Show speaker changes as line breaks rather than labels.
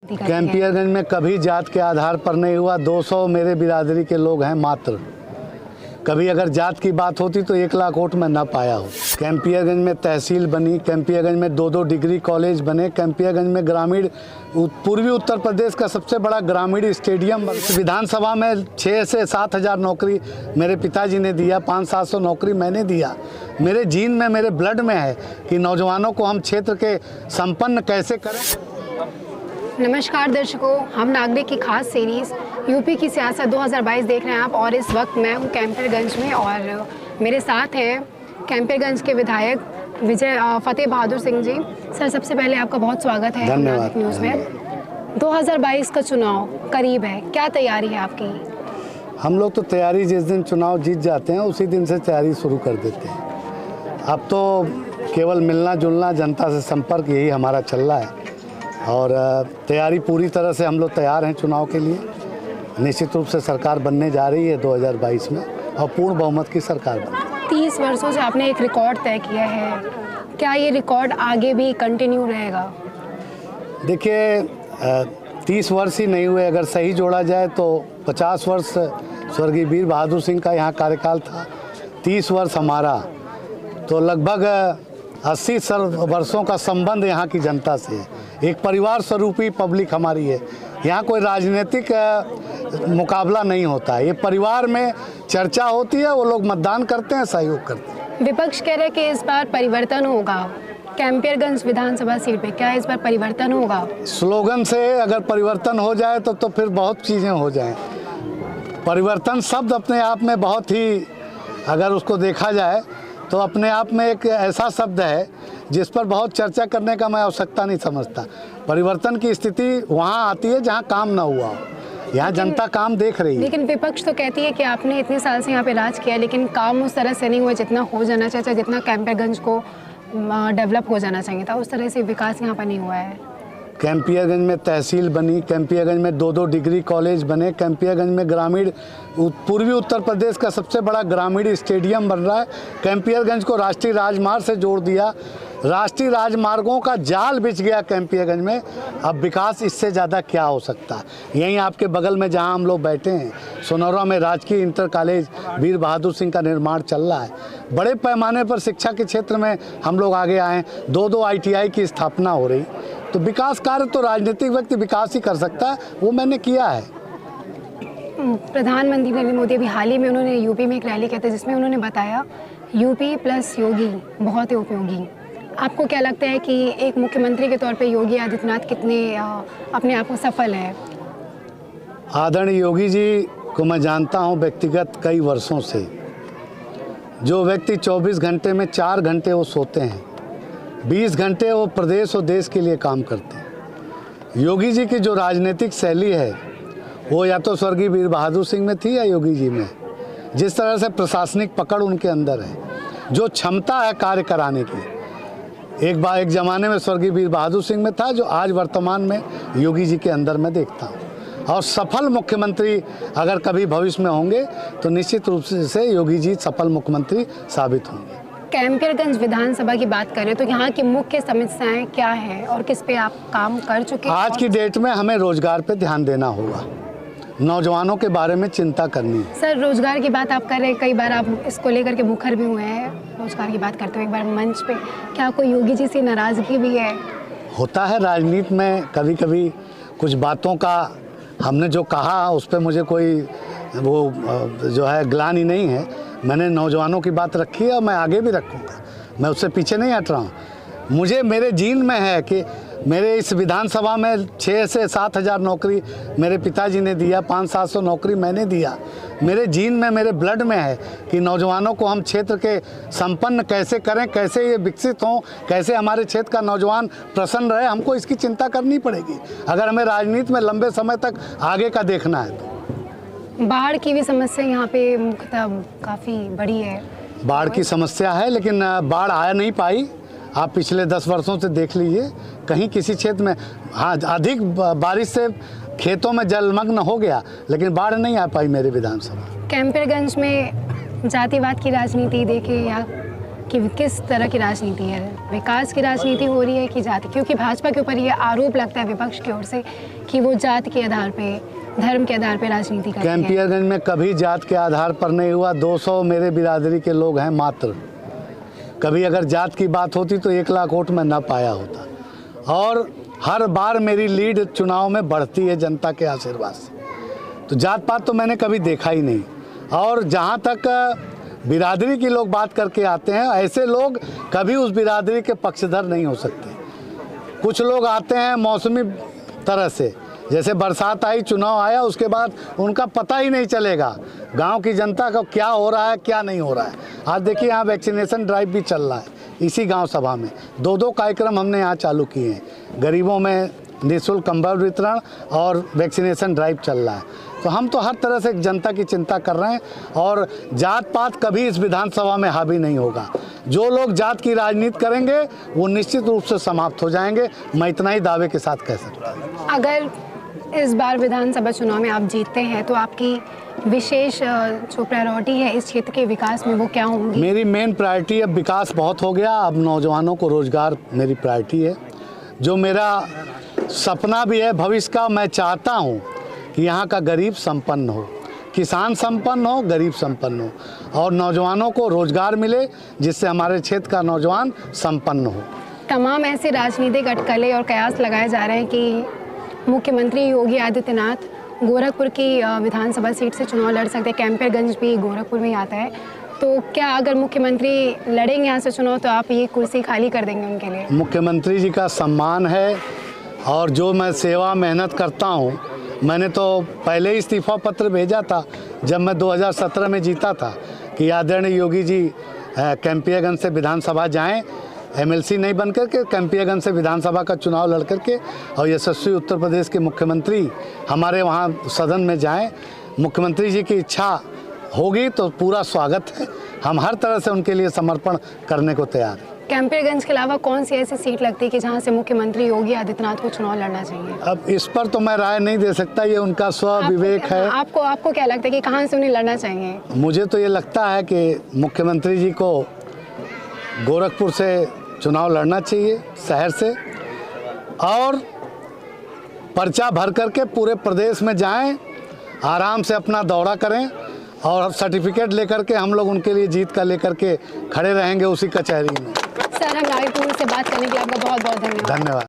नियुक्ति का?
कैंपियरगंज में कभी जात के आधार पर नहीं हुआ। 200 मेरे बिरादरी के लोग हैं मात्र। कभी अगर जात की बात होती तो 1 लाख वोट मैं ना पाया हूँ। कैंपियरगंज में तहसील बनी, कैंपियरगंज में 2-2 डिग्री कॉलेज बने, कैंपियरगंज में ग्रामीण पूर्वी उत्तर प्रदेश का सबसे बड़ा ग्रामीण स्टेडियम बना। विधानसभा में 6 से 7 हज़ार नौकरी मेरे पिताजी ने दिया, 500-700 नौकरी मैंने दिया। मेरे जीन में, मेरे ब्लड में है कि नौजवानों को हम क्षेत्र के संपन्न कैसे करें।
नमस्कार दर्शकों, हम नागरिक की खास सीरीज़ यूपी की सियासत 2022 देख रहे हैं आप। और इस वक्त मैं हूँ कैंपियरगंज में और मेरे साथ हैं कैंपियरगंज के विधायक फतेह बहादुर सिंह जी। सर, सबसे पहले आपका बहुत स्वागत है नागरिक न्यूज़ में। 2022 का चुनाव करीब है, क्या तैयारी है आपकी?
हम लोग तो तैयारी जिस दिन चुनाव जीत जाते हैं उसी दिन से तैयारी शुरू कर देते हैं। अब तो केवल मिलना जुलना, जनता से संपर्क, यही हमारा चल रहा है और तैयारी पूरी तरह से हम लोग तैयार हैं चुनाव के लिए। निश्चित रूप से सरकार बनने जा रही है 2022 में और पूर्ण बहुमत की सरकार बने।
30 वर्षों से आपने एक रिकॉर्ड तय किया है, क्या ये रिकॉर्ड आगे भी कंटिन्यू रहेगा?
देखिए, 30 वर्ष ही नहीं हुए, अगर सही जोड़ा जाए तो 50 वर्ष स्वर्गीय वीर बहादुर सिंह का यहाँ कार्यकाल था, 30 वर्ष हमारा, तो लगभग 80 वर्षों का संबंध यहाँ की जनता से है। एक परिवार स्वरूपी पब्लिक हमारी है। यहाँ कोई राजनीतिक मुकाबला नहीं होता है, ये परिवार में चर्चा होती है, वो लोग मतदान करते हैं, सहयोग करते हैं।
विपक्ष कह रहे हैं कि इस बार परिवर्तन होगा कैंपियरगंज विधानसभा सीट पे, क्या इस बार परिवर्तन होगा?
स्लोगन से अगर परिवर्तन हो जाए तो फिर बहुत चीज़ें हो जाएं। परिवर्तन शब्द अपने आप में बहुत ही, अगर उसको देखा जाए तो अपने आप में एक ऐसा शब्द है जिस पर बहुत चर्चा करने का मैं आवश्यकता नहीं समझता। परिवर्तन की स्थिति वहाँ आती है जहाँ काम ना हुआ हो, यहाँ जनता काम देख रही है।
लेकिन विपक्ष तो कहती है कि आपने इतने साल से यहाँ पे राज किया लेकिन काम उस तरह से नहीं हुआ जितना हो जाना चाहिए, जितना कैंपियरगंज को डेवलप हो जाना चाहिए था, उस तरह से विकास यहाँ पर नहीं हुआ है।
कैंपियरगंज में तहसील बनी, कैंपियरगंज में 2-2 डिग्री कॉलेज बने, कैंपियरगंज में ग्रामीण पूर्वी उत्तर प्रदेश का सबसे बड़ा ग्रामीण स्टेडियम बन रहा है। कैंपियरगंज को राष्ट्रीय राजमार्ग से जोड़ दिया, राष्ट्रीय राजमार्गों का जाल बिछ गया कैंपियरगंज में। अब विकास इससे ज़्यादा क्या हो सकता है? यहीं आपके बगल में जहां हम लोग बैठे हैं, सोनौरा में राजकीय इंटर कॉलेज वीर बहादुर सिंह का निर्माण चल रहा है। बड़े पैमाने पर शिक्षा के क्षेत्र में हम लोग आगे आए हैं, 2-2 ITI की स्थापना हो रही। तो विकास कार्य तो राजनीतिक व्यक्ति विकास ही कर सकता है, वो मैंने किया है।
प्रधानमंत्री नरेंद्र मोदी अभी हाल ही में उन्होंने यूपी में एक रैली की थी जिसमें उन्होंने बताया यूपी प्लस योगी बहुत ही उपयोगी। आपको क्या लगता है कि एक मुख्यमंत्री के तौर पे योगी आदित्यनाथ कितने अपने आप को सफल है?
आदरणीय योगी जी को मैं जानता हूं व्यक्तिगत कई वर्षों से। जो व्यक्ति 24 घंटे में 4 घंटे वो सोते हैं, 20 घंटे वो प्रदेश और देश के लिए काम करते हैं। योगी जी की जो राजनीतिक शैली है वो या तो स्वर्गीय वीर बहादुर सिंह में थी या योगी जी में। जिस तरह से प्रशासनिक पकड़ उनके अंदर है, जो क्षमता है कार्य कराने की, एक ज़माने में स्वर्गीय वीर बहादुर सिंह में था, जो आज वर्तमान में योगी जी के अंदर मैं देखता हूँ। और सफल मुख्यमंत्री अगर कभी भविष्य में होंगे तो निश्चित रूप से योगी जी सफल मुख्यमंत्री साबित होंगे।
कैंपियरगंज विधानसभा की बात करें तो यहाँ की मुख्य समस्याएं क्या है और किस पे आप काम कर चुके हैं?
आज की डेट में हमें रोजगार पे ध्यान देना होगा, नौजवानों के बारे में चिंता करनी है।
सर, रोजगार की बात आप कर रहे हैं, कई बार आप इसको लेकर के मुखर भी हुए हैं, रोजगार की बात करते हुए एक बार मंच पे, क्या कोई योगी जी से नाराजगी भी है?
होता है राजनीति में कभी कभी कुछ बातों का, हमने जो कहा उस पर मुझे कोई वो जो है ग्लानि नहीं है। मैंने नौजवानों की बात रखी है और मैं आगे भी रखूँगा, मैं उससे पीछे नहीं हट रहा हूँ। मुझे मेरे जीन में है कि मेरे इस विधानसभा में 6 से 7 हज़ार नौकरी मेरे पिताजी ने दिया, 500-700 नौकरी मैंने दिया। मेरे जीन में, मेरे ब्लड में है कि नौजवानों को हम क्षेत्र के संपन्न कैसे करें, कैसे ये विकसित हों, कैसे हमारे क्षेत्र का नौजवान प्रसन्न रहे, हमको इसकी चिंता करनी पड़ेगी अगर हमें राजनीति में लंबे समय तक आगे का देखना है तो।
बाढ़ की भी समस्या यहाँ पे मुख्यतः काफ़ी बड़ी है।
बाढ़ की समस्या है लेकिन बाढ़ आ नहीं पाई। आप पिछले 10 वर्षों से देख लीजिए, कहीं किसी क्षेत्र में हाँ अधिक बारिश से खेतों में जलमग्न हो गया लेकिन बाढ़ नहीं आ पाई मेरे विधानसभा।
कैंपियरगंज में जातिवाद की राजनीति देखें या कि किस तरह की राजनीति है, विकास की राजनीति हो रही है कि जाति? क्योंकि भाजपा के ऊपर ये आरोप लगता है विपक्ष की ओर से कि वो जाति के आधार पे, धर्म के आधार पे राजनीति करती है।
कैंपियरगंज में कभी जात के आधार पर नहीं हुआ। 200 मेरे बिरादरी के लोग हैं मात्र। कभी अगर जात की बात होती तो 1 लाख वोट में ना पाया होता। और हर बार मेरी लीड चुनाव में बढ़ती है जनता के आशीर्वाद से। तो जात पात तो मैंने कभी देखा ही नहीं। और जहाँ तक बिरादरी की लोग बात करके आते हैं, ऐसे लोग कभी उस बिरादरी के पक्षधर नहीं हो सकते। कुछ लोग आते हैं मौसमी तरह से, जैसे बरसात आई, चुनाव आया, उसके बाद उनका पता ही नहीं चलेगा गांव की जनता का क्या हो रहा है क्या नहीं हो रहा है। आज देखिए यहाँ वैक्सीनेशन ड्राइव भी चल रहा है इसी गांव सभा में। 2 कार्यक्रम हमने यहाँ चालू किए हैं, गरीबों में निःशुल्क कंबल वितरण और वैक्सीनेशन ड्राइव चल रहा है। तो हम तो हर तरह से जनता की चिंता कर रहे हैं और जात पात कभी इस विधानसभा में हावी नहीं होगा। जो लोग जात की राजनीति करेंगे वो निश्चित रूप से समाप्त हो जाएंगे। मैं इतना ही दावे के साथ कह सकता हूँ।
अगर इस बार विधानसभा चुनाव में आप जीतते हैं तो आपकी विशेष जो प्रायोरिटी है इस क्षेत्र के विकास में वो क्या होंगी?
मेरी मेन प्रायोरिटी, अब विकास बहुत हो गया, अब नौजवानों को रोजगार मेरी प्रायोरिटी है। जो मेरा सपना भी है भविष्य का, मैं चाहता हूँ कि यहाँ का गरीब संपन्न हो, किसान संपन्न हो, गरीब संपन्न हो और नौजवानों को रोजगार मिले जिससे हमारे क्षेत्र का नौजवान संपन्न हो।
तमाम ऐसे राजनीतिक अटकलें और कयास लगाए जा रहे हैं कि मुख्यमंत्री योगी आदित्यनाथ गोरखपुर की विधानसभा सीट से चुनाव लड़ सकते हैं। कैंपियरगंज भी गोरखपुर में ही आता है। तो क्या अगर मुख्यमंत्री लड़ेंगे यहाँ से चुनाव तो आप ये कुर्सी खाली कर देंगे उनके लिए?
मुख्यमंत्री जी का सम्मान है और जो मैं सेवा मेहनत करता हूँ, मैंने तो पहले ही इस्तीफा पत्र भेजा था जब मैं 2017 में जीता था कि आदरणीय योगी जी कैंपियरगंज से विधानसभा जाएं, एमएलसी नहीं बन करके कैंपियरगंज से विधानसभा का चुनाव लड़ करके और यशस्वी उत्तर प्रदेश के मुख्यमंत्री हमारे वहाँ सदन में जाएं। मुख्यमंत्री जी की इच्छा होगी तो पूरा स्वागत है, हम हर तरह से उनके लिए समर्पण करने को तैयार हैं।
कैंपियरगंज के अलावा कौन सी ऐसी सीट लगती है कि जहाँ से मुख्यमंत्री योगी आदित्यनाथ को चुनाव लड़ना चाहिए?
अब इस पर तो मैं राय नहीं दे सकता, ये उनका स्व विवेक है।
आपको क्या लगता है कि कहाँ से उन्हें लड़ना चाहिए?
मुझे तो ये लगता है कि मुख्यमंत्री जी को गोरखपुर से चुनाव लड़ना चाहिए, शहर से, और पर्चा भर करके पूरे प्रदेश में जाएं, आराम से अपना दौरा करें और सर्टिफिकेट लेकर के हम लोग उनके लिए जीत का लेकर के खड़े रहेंगे उसी कचहरी में।
सर, हम नागरिक से बात करने के लिए आपका बहुत बहुत धन्यवाद।
धन्यवाद।